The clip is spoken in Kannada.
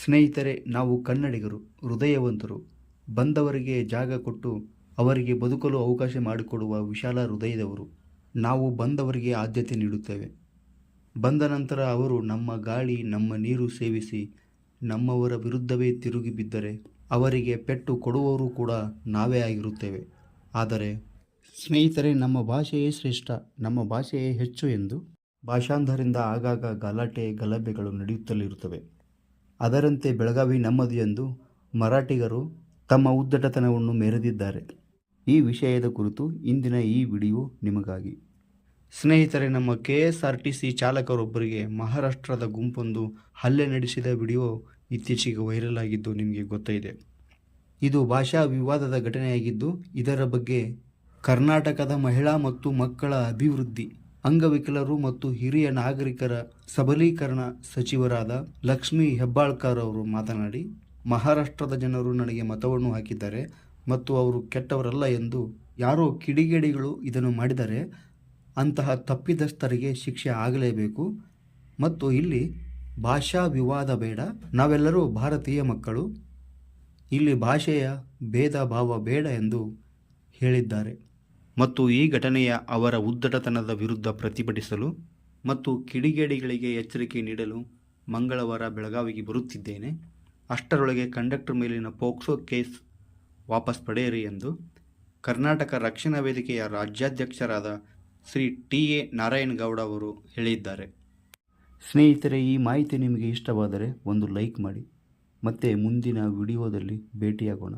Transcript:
ಸ್ನೇಹಿತರೆ, ನಾವು ಕನ್ನಡಿಗರು ಹೃದಯವಂತರು. ಬಂದವರಿಗೆ ಜಾಗ ಕೊಟ್ಟು ಅವರಿಗೆ ಬದುಕಲು ಅವಕಾಶ ಮಾಡಿಕೊಡುವ ವಿಶಾಲ ಹೃದಯದವರು. ನಾವು ಬಂದವರಿಗೆ ಆದ್ಯತೆ ನೀಡುತ್ತೇವೆ. ಬಂದ ನಂತರ ಅವರು ನಮ್ಮ ಗಾಳಿ ನಮ್ಮ ನೀರು ಸೇವಿಸಿ ನಮ್ಮವರ ವಿರುದ್ಧವೇ ತಿರುಗಿ ಬಿದ್ದರೆ ಅವರಿಗೆ ಪೆಟ್ಟು ಕೊಡುವವರು ಕೂಡ ನಾವೇ ಆಗಿರುತ್ತೇವೆ. ಆದರೆ ಸ್ನೇಹಿತರೆ, ನಮ್ಮ ಭಾಷೆಯೇ ಶ್ರೇಷ್ಠ, ನಮ್ಮ ಭಾಷೆಯೇ ಹೆಚ್ಚು ಎಂದು ಭಾಷಾಂಧರಿಂದ ಆಗಾಗ ಗಲಾಟೆ ಗಲಭೆಗಳು ನಡೆಯುತ್ತಲಿರುತ್ತವೆ. ಅದರಂತೆ ಬೆಳಗಾವಿ ನಮ್ಮದು ಎಂದು ಮರಾಠಿಗರು ತಮ್ಮ ಉದ್ದಟತನವನ್ನು ಮೆರೆದಿದ್ದಾರೆ. ಈ ವಿಷಯದ ಕುರಿತು ಇಂದಿನ ಈ ವಿಡಿಯೋ ನಿಮಗಾಗಿ. ಸ್ನೇಹಿತರೆ, ನಮ್ಮ KSRTC ಚಾಲಕರೊಬ್ಬರಿಗೆ ಮಹಾರಾಷ್ಟ್ರದ ಗುಂಪೊಂದು ಹಲ್ಲೆ ನಡೆಸಿದ ವಿಡಿಯೋ ಇತ್ತೀಚೆಗೆ ವೈರಲ್ ಆಗಿದ್ದು ನಿಮಗೆ ಗೊತ್ತಿದೆ. ಇದು ಭಾಷಾ ವಿವಾದದ ಘಟನೆಯಾಗಿದ್ದು, ಇದರ ಬಗ್ಗೆ ಕರ್ನಾಟಕದ ಮಹಿಳಾ ಮತ್ತು ಮಕ್ಕಳ ಅಭಿವೃದ್ಧಿ, ಅಂಗವಿಕಲರು ಮತ್ತು ಹಿರಿಯ ನಾಗರಿಕರ ಸಬಲೀಕರಣ ಸಚಿವರಾದ ಲಕ್ಷ್ಮೀ ಹೆಬ್ಬಾಳ್ಕರ್ ಅವರು ಮಾತನಾಡಿ, ಮಹಾರಾಷ್ಟ್ರದ ಜನರು ನನಗೆ ಮತವನ್ನು ಹಾಕಿದ್ದಾರೆ ಮತ್ತು ಅವರು ಕೆಟ್ಟವರಲ್ಲ ಎಂದು ಯಾರೋ ಕಿಡಿಗೇಡಿಗಳು ಇದನ್ನು ಮಾಡಿದರೆ ಅಂತಹ ತಪ್ಪಿತಸ್ಥರಿಗೆ ಶಿಕ್ಷೆ ಆಗಲೇಬೇಕು ಮತ್ತು ಇಲ್ಲಿ ಭಾಷಾ ವಿವಾದ ಬೇಡ, ನಾವೆಲ್ಲರೂ ಭಾರತೀಯ ಮಕ್ಕಳು, ಇಲ್ಲಿ ಭಾಷೆಯ ಭೇದ ಭಾವ ಬೇಡ ಎಂದು ಹೇಳಿದ್ದಾರೆ. ಮತ್ತು ಈ ಘಟನೆಯ ಅವರ ಉದ್ದಟತನದ ವಿರುದ್ಧ ಪ್ರತಿಭಟಿಸಲು ಮತ್ತು ಕಿಡಿಗೇಡಿಗಳಿಗೆ ಎಚ್ಚರಿಕೆ ನೀಡಲು ಮಂಗಳವಾರ ಬೆಳಗಾವಿಗೆ ಬರುತ್ತಿದ್ದೇನೆ. ಅಷ್ಟರೊಳಗೆ ಕಂಡಕ್ಟರ್ ಮೇಲಿನ ಪೋಕ್ಸೋ ಕೇಸ್ ವಾಪಸ್ ಪಡೆಯಿರಿ ಎಂದು ಕರ್ನಾಟಕ ರಕ್ಷಣಾ ವೇದಿಕೆಯ ರಾಜ್ಯಾಧ್ಯಕ್ಷರಾದ ಶ್ರೀ TA ನಾರಾಯಣಗೌಡ ಅವರು ಹೇಳಿದ್ದಾರೆ. ಸ್ನೇಹಿತರೆ, ಈ ಮಾಹಿತಿ ನಿಮಗೆ ಇಷ್ಟವಾದರೆ ಒಂದು ಲೈಕ್ ಮಾಡಿ. ಮತ್ತೆ ಮುಂದಿನ ವಿಡಿಯೋದಲ್ಲಿ ಭೇಟಿಯಾಗೋಣ.